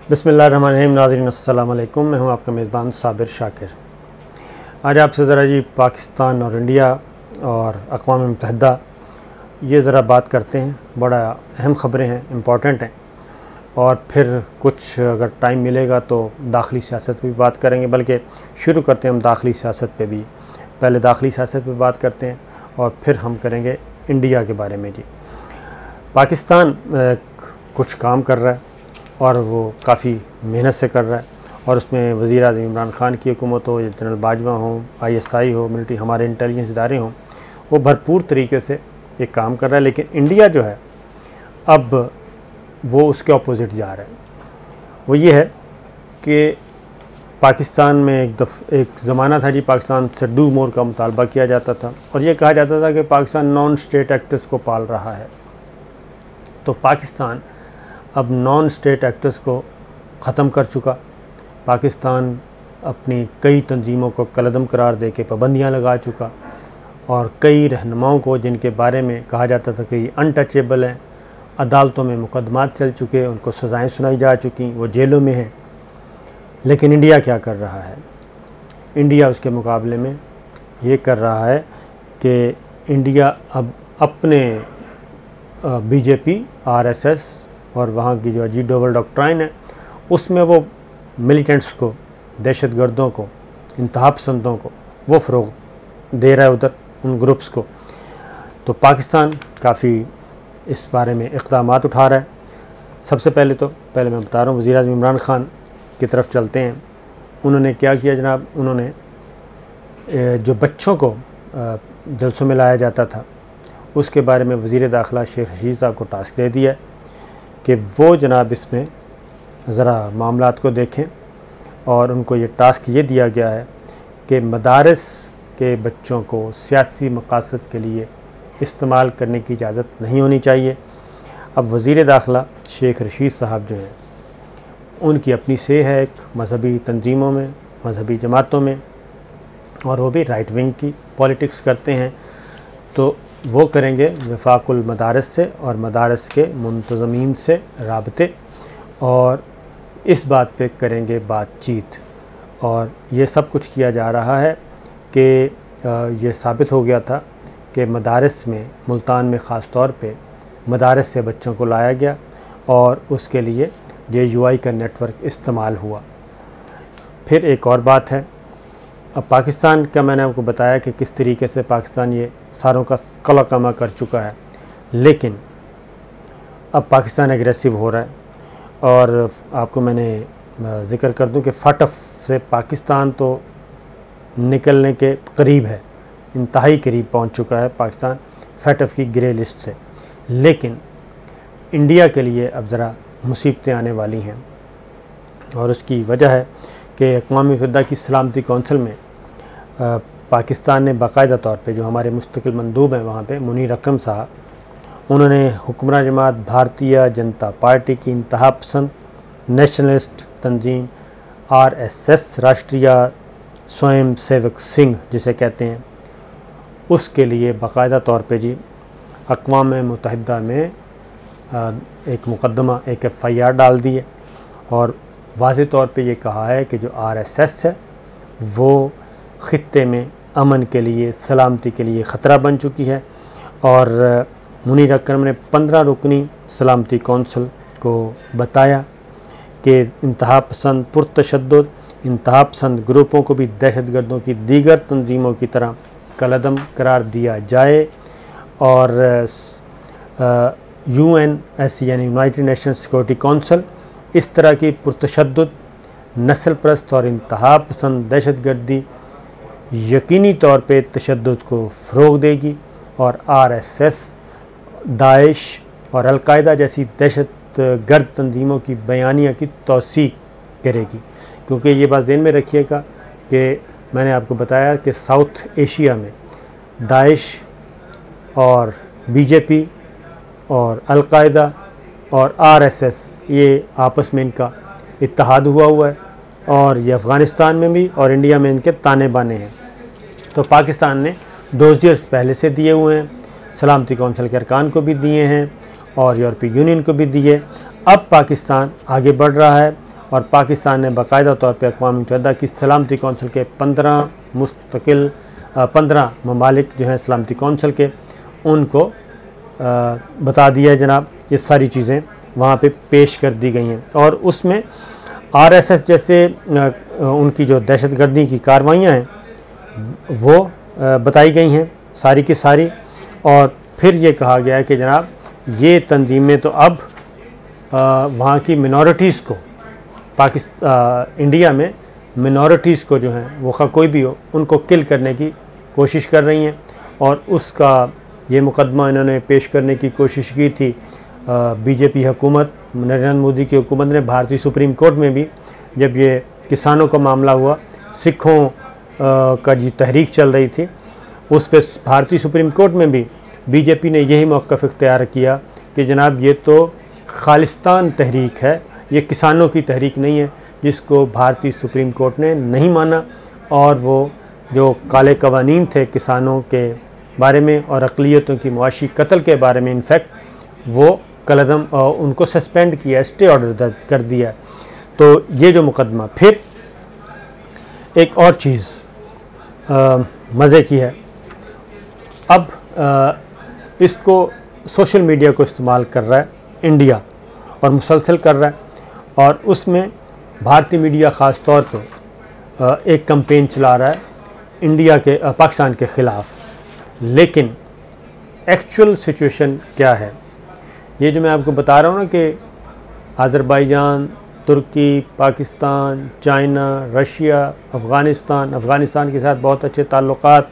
बिस्मिल्लाहिर्रहमानिर्रहीम। नाज़रीन अस्सलाम वालेकुम। मैं हूं आपका मेज़बान साबिर शाकिर। आज आपसे ज़रा जी पाकिस्तान और इंडिया और अक़वाम मुत्तहिदा ये ज़रा बात करते हैं। बड़ा अहम ख़बरें हैं, इम्पॉर्टेंट हैं, और फिर कुछ अगर टाइम मिलेगा तो दाखिली सियासत पे भी बात करेंगे। बल्कि शुरू करते हैं हम दाखिली सियासत पे भी। पहले दाखिली सियासत पे बात करते हैं और फिर हम करेंगे इंडिया के बारे में। जी, पाकिस्तान कुछ काम कर रहा है और वो काफ़ी मेहनत से कर रहा है, और उसमें वज़ीर-ए-आज़म इमरान ख़ान की हुकूमत हो या जनरल बाजवा हो, ISI हो, मिलिट्री, हमारे इंटेलिजेंस इदारे हों, वो भरपूर तरीके से ये काम कर रहा है। लेकिन इंडिया जो है अब वो उसके अपोज़िट जा रहा है। वो ये है कि पाकिस्तान में एक ज़माना था जी, पाकिस्तान से डू मोर का मुतालबा किया जाता था और ये कहा जाता था कि पाकिस्तान नॉन स्टेट एक्टर्स को पाल रहा है। तो पाकिस्तान अब नॉन स्टेट एक्टर्स को ख़त्म कर चुका। पाकिस्तान अपनी कई तंजीमों को कलअदम करार दे के पाबंदियाँ लगा चुका, और कई रहनुमाओं को जिनके बारे में कहा जाता था कि ये अनटचेबल हैं, अदालतों में मुकदमात चल चुके, उनको सज़ाएँ सुनाई जा चुकी, वो जेलों में हैं। लेकिन इंडिया क्या कर रहा है? इंडिया उसके मुकाबले में ये कर रहा है कि इंडिया अब अपने BJP, RSS और वहाँ की जो जी डोवल डॉक्ट्राइन है उसमें वो मिलिटेंट्स को, दहशतगर्दों को, इंतहा पसंदों को वो फ़रोग़ दे रहा है, उधर उन ग्रुप्स को। तो पाकिस्तान काफ़ी इस बारे में इक़दामात उठा रहा है। सबसे पहले मैं बता रहा हूँ, वज़ीर-ए-आज़म इमरान ख़ान की तरफ चलते हैं। उन्होंने क्या किया जनाब, उन्होंने जो बच्चों को जलसों में लाया जाता था उसके बारे में वज़ीर दाखिला शेख रशीद साहब को टास्क दे दिया कि वो जनाब इसमें ज़रा मामलात को देखें, और उनको ये टास्क ये दिया गया है कि मदारस के बच्चों को सियासी मकासद के लिए इस्तेमाल करने की इजाज़त नहीं होनी चाहिए। अब वज़ीर दाखिला शेख रशीद साहब जो हैं उनकी अपनी से है एक मजहबी तंजीमों में, मजहबी जमातों में, और वो भी राइट विंग की पॉलिटिक्स करते हैं। तो वो करेंगे वफाकुल मदारस से और मदारस के मुंतज़मीन से राबते, और इस बात पे करेंगे बातचीत। और ये सब कुछ किया जा रहा है कि ये साबित हो गया था कि मदारस में, मुल्तान में ख़ास तौर पे मदारस से बच्चों को लाया गया और उसके लिए JUI का नेटवर्क इस्तेमाल हुआ। फिर एक और बात है, अब पाकिस्तान का मैंने आपको बताया कि किस तरीके से पाकिस्तान ये सारों का कला कमा कर चुका है, लेकिन अब पाकिस्तान एग्रेसिव हो रहा है। और आपको मैंने ज़िक्र कर दूं कि फटफ से पाकिस्तान तो निकलने के करीब है, इंतहाई करीब पहुंच चुका है पाकिस्तान फटफ की ग्रे लिस्ट से। लेकिन इंडिया के लिए अब ज़रा मुसीबतें आने वाली हैं, और उसकी वजह है कि अक़वाम मुत्तहिदा की सलामती कौंसिल में पाकिस्तान ने बाकायदा तौर पे, जो हमारे मुस्तकिल मंदूब हैं वहाँ पे, मुनीर अकरम साहब, उन्होंने हुक्मरान जमात भारतीय जनता पार्टी की इंतहा पसंद नेशनलिस्ट तंजीम RSS, राष्ट्रीय स्वयं सेवक संघ जिसे कहते हैं, उसके लिए बाकायदा तौर पे जी अक़वाम मुत्तहिदा में एक मुकदमा, एक FIR डाल दी है, और वाज़ेह तौर पे ये कहा है कि जो RSS है वो ख़ित्ते में अमन के लिए, सलामती के लिए ख़तरा बन चुकी है। और मुनीर अकरम ने 15 रुकनी सलामती कौंसिल को बताया कि इंतहा पसंद, पुरतशद्दुद इंतहा पसंद ग्रुपों को भी दहशतगर्दों की दीगर तंजीमों की तरह कलअदम करार दिया जाए, और UNSC यानी यूनाइटेड नेशन सिक्योरिटी काउंसिल इस तरह की पुरतशद्दुद, नस्ल परस्त और इंतहा पसंद दहशतगर्दी यकीनी तौर पे तशद्दुद को फ़रोग़ देगी, और RSS, दाइश और अलकायदा जैसी दहशतगर्द तंजीमों की बयानिया की तौसीक़ करेगी। क्योंकि ये बात ज़हन में रखिएगा कि मैंने आपको बताया कि साउथ एशिया में दाइश और BJP और अलकायदा और RSS ये आपस में इनका इत्तेहाद हुआ है, और ये अफ़गानिस्तान में भी और इंडिया में इनके ताने बाने हैं। तो पाकिस्तान ने डोज़ियर्स पहले से दिए हुए हैं, सलामती कौंसिल के अरकान को भी दिए हैं और यूरोपीय यूनियन को भी दिए। अब पाकिस्तान आगे बढ़ रहा है और पाकिस्तान ने बाकायदा तौर पर अक़वाम मुत्तहिदा की सलामती कौंसिल के 15 ममालिक जो हैं सलामती कौंसिल के, उनको बता दिया है जनाब। ये सारी चीज़ें वहाँ पे पेश कर दी गई हैं और उसमें RSS जैसे उनकी जो दहशतगर्दी की कार्रवाइयाँ हैं वो बताई गई हैं सारी की सारी। और फिर ये कहा गया है कि जनाब ये तंजीमें तो अब वहाँ की मिनॉरिटीज़ को इंडिया में मिनॉरिटीज़ को जो हैं वो कोई भी हो उनको किल करने की कोशिश कर रही हैं। और उसका ये मुकदमा इन्होंने पेश करने की कोशिश की थी बीजेपी हुकूमत, नरेंद्र मोदी की हुकूमत ने भारतीय सुप्रीम कोर्ट में भी, जब ये किसानों का मामला हुआ, सिखों का जो तहरीक चल रही थी उस पर भारतीय सुप्रीम कोर्ट में भी बीजेपी ने यही मौक़िफ़ इख्तियार किया कि जनाब ये तो खालिस्तान तहरीक है, ये किसानों की तहरीक नहीं है, जिसको भारतीय सुप्रीम कोर्ट ने नहीं माना। और वो जो काले कवानीन थे किसानों के बारे में और अक़लियतों की मुआशी कत्ल के बारे में, इनफैक्ट वो कलअदम उनको सस्पेंड किया, स्टे ऑर्डर कर दिया। तो ये जो मुकदमा, फिर एक और चीज़ मज़े की है, अब इसको सोशल मीडिया को इस्तेमाल कर रहा है इंडिया और मुसलसल कर रहा है। और उसमें भारतीय मीडिया ख़ास तौर पर एक कैंपेन चला रहा है इंडिया के पाकिस्तान के ख़िलाफ़। लेकिन एक्चुअल सिचुएशन क्या है, ये जो मैं आपको बता रहा हूँ ना कि अज़रबैजान, तुर्की, पाकिस्तान, चाइना, रशिया, अफ़गानिस्तान के साथ बहुत अच्छे ताल्लुक़ात,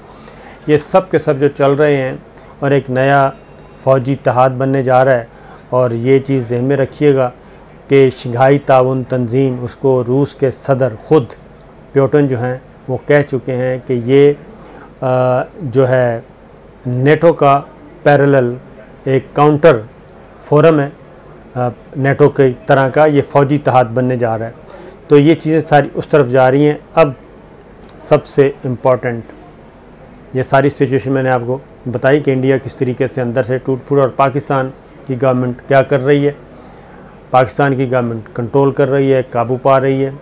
ये सब के सब जो चल रहे हैं और एक नया फ़ौजी इत्तेहाद बनने जा रहा है। और ये चीज़ ज़हन में रखिएगा कि शंघाई ताउन तंजीम, उसको रूस के सदर ख़ुद पुतिन जो हैं वो कह चुके हैं कि ये जो है नेटो का पैरेलल एक काउंटर फोरम है, नेटो की तरह का ये फ़ौजी इत्तेहाद बनने जा रहा है। तो ये चीज़ें सारी उस तरफ जा रही हैं। अब सबसे इम्पॉर्टेंट ये सारी सिचुएशन मैंने आपको बताई कि इंडिया किस तरीके से अंदर से टूट फूट, और पाकिस्तान की गवर्नमेंट क्या कर रही है। पाकिस्तान की गवर्नमेंट कंट्रोल कर रही है, काबू पा रही है,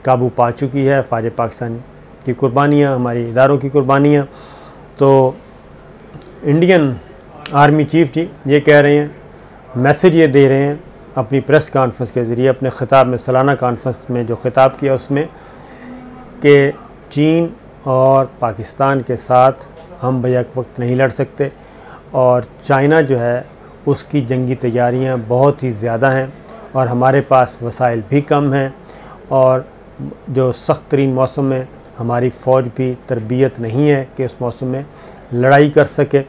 काबू पा चुकी है। फ़ौज पाकिस्तान की कुर्बानियाँ, हमारे इदारों की कुर्बानियाँ। तो इंडियन आर्मी चीफ जी ये कह रहे हैं, मैसेज ये दे रहे हैं अपनी प्रेस कॉन्फ्रेंस के ज़रिए, अपने ख़िताब में, सालाना कॉन्फ्रेंस में जो ख़िताब किया उसमें, कि चीन और पाकिस्तान के साथ हम बैक वक्त नहीं लड़ सकते और चाइना जो है उसकी जंगी तैयारियां बहुत ही ज़्यादा हैं और हमारे पास वसाइल भी कम हैं और जो सख्त तरीन मौसम में हमारी फ़ौज भी तरबियत नहीं है कि उस मौसम में लड़ाई कर सके।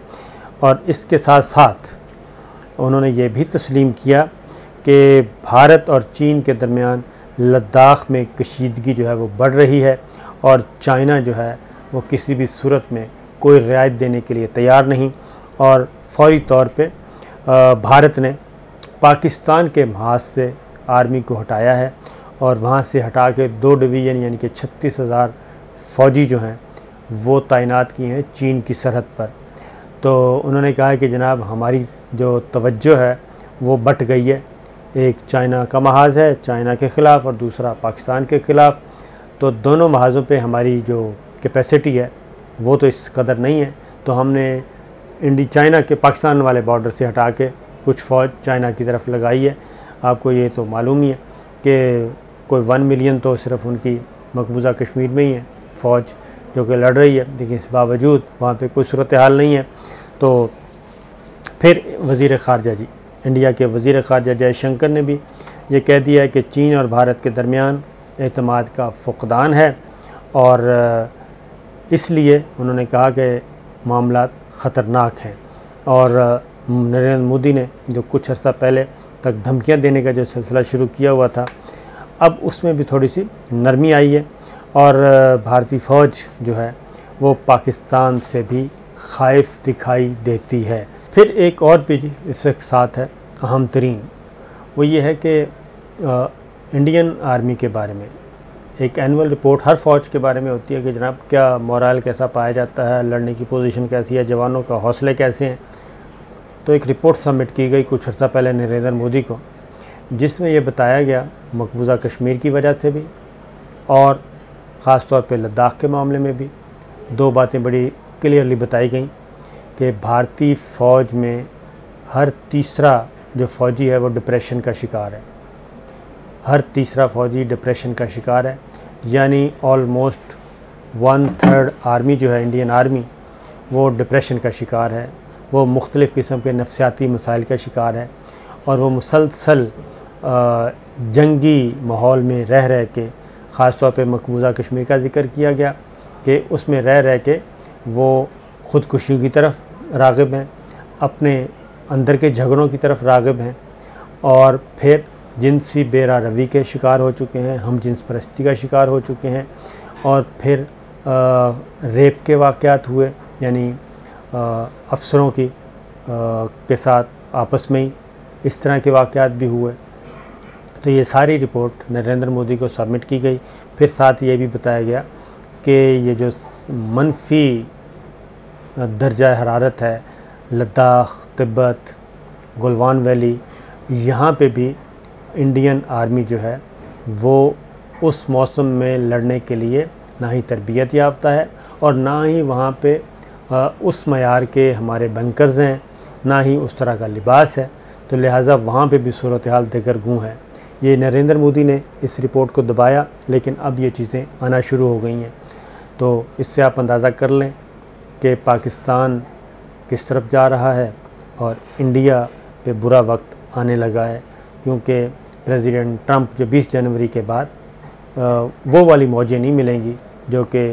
और इसके साथ साथ उन्होंने ये भी तस्लीम किया कि भारत और चीन के दरमियान लद्दाख में कशीदगी जो है वो बढ़ रही है और चाइना जो है वो किसी भी सूरत में कोई रियायत देने के लिए तैयार नहीं। और फौरी तौर पे भारत ने पाकिस्तान के महाज से आर्मी को हटाया है और वहाँ से हटा के 2 डिवीज़न यानी कि 36,000 फ़ौजी जो हैं वो तैनात किए हैं चीन की सरहद पर। तो उन्होंने कहा है कि जनाब हमारी जो तवज्जो है वो बट गई है, एक चाइना का महाज है चाइना के ख़िलाफ़ और दूसरा पाकिस्तान के ख़िलाफ़। तो दोनों महाज़ों पे हमारी जो कैपेसिटी है वो तो इस कदर नहीं है। तो हमने चाइना के पाकिस्तान वाले बॉर्डर से हटा के कुछ फ़ौज चाइना की तरफ लगाई है। आपको ये तो मालूम ही है कि कोई 1 मिलियन तो सिर्फ उनकी मकबूजा कश्मीर में ही है फ़ौज जो कि लड़ रही है, लेकिन इस बावजूद वहाँ पे कोई सूरत हाल नहीं है। तो फिर वज़ीर ख़ारजा जी, इंडिया के वज़ीर ख़ारजा जयशंकर ने भी ये कह दिया है कि चीन और भारत के दरमियान एतमाद का फ़ुक़दान है और इसलिए उन्होंने कहा कि मामला ख़तरनाक हैं। और नरेंद्र मोदी ने जो कुछ अर्सा पहले तक धमकियां देने का जो सिलसिला शुरू किया हुआ था, अब उसमें भी थोड़ी सी नरमी आई है और भारतीय फ़ौज जो है वो पाकिस्तान से भी ख़ाइफ दिखाई देती है। फिर एक और भी इसके साथ है अहम तरीन, वो ये है कि इंडियन आर्मी के बारे में एक एनुअल रिपोर्ट हर फ़ौज के बारे में होती है कि जनाब क्या मोरल कैसा पाया जाता है, लड़ने की पोजीशन कैसी है, जवानों का हौसले कैसे हैं। तो एक रिपोर्ट सबमिट की गई कुछ अर्सा पहले नरेंद्र मोदी को, जिसमें ये बताया गया मकबूजा कश्मीर की वजह से भी और ख़ास तौर पे लद्दाख के मामले में भी 2 बातें बड़ी क्लियरली बताई गई कि भारतीय फ़ौज में हर तीसरा जो फ़ौजी है वो डिप्रेशन का शिकार है। हर तीसरा फ़ौजी डिप्रेशन का शिकार है, यानी ऑलमोस्ट 1/3 आर्मी जो है, इंडियन आर्मी, वो डिप्रेशन का शिकार है। वो मुख्तलिफ़ किस्म के नफ्सियाती मसाइल का शिकार है और वो मुसलसल जंगी माहौल में रह के, ख़ास तौर पे मकबूजा कश्मीर का ज़िक्र किया गया कि उसमें रह के वो ख़ुदकुशी की तरफ राग़िब हैं, अपने अंदर के झगड़ों की तरफ राग़िब हैं और फिर जिनसी बेरा रवी के शिकार हो चुके हैं, हम जिन्स परस्ती का शिकार हो चुके हैं और फिर रेप के वाक़यात हुए, यानी अफसरों की के साथ आपस में ही इस तरह के वाक़यात भी हुए। तो ये सारी रिपोर्ट नरेंद्र मोदी को सबमिट की गई। फिर साथ ये भी बताया गया कि ये जो मनफी दर्जा हरारत है लद्दाख, तिब्बत, गलवान वैली, यहाँ पे भी इंडियन आर्मी जो है वो उस मौसम में लड़ने के लिए ना ही तरबियत याफ्ता है और ना ही वहाँ पे उस मयार के हमारे बंकर्स हैं, ना ही उस तरह का लिबास है। तो लिहाजा वहाँ पे भी सूरत हाल दिगरगूं है। ये नरेंद्र मोदी ने इस रिपोर्ट को दबाया, लेकिन अब ये चीज़ें आना शुरू हो गई हैं। तो इससे आप अंदाज़ा कर लें कि पाकिस्तान किस तरफ जा रहा है और इंडिया पे बुरा वक्त आने लगा है, क्योंकि प्रेसिडेंट ट्रंप जो 20 जनवरी के बाद वो वाली मौजें नहीं मिलेंगी जो कि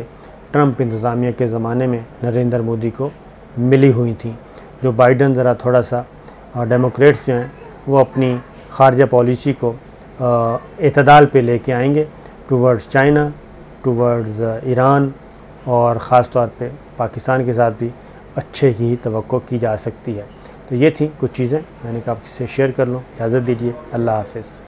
ट्रंप इंतज़ामिया के ज़माने में नरेंद्र मोदी को मिली हुई थी। जो बाइडन ज़रा थोड़ा सा डेमोक्रेट्स जो हैं वो अपनी ख़ारजा पॉलिसी को एतदाल पे लेके आएंगे टूवर्ड्स चाइना, टूवर्ड्स ईरान और ख़ास तौर पे पाकिस्तान के साथ भी अच्छे की तवक्को की जा सकती है। तो ये थी कुछ चीज़ें मैंने कहा आपसे शेयर कर लूँ। इजाज़त दीजिए, अल्लाह हाफ़िज़।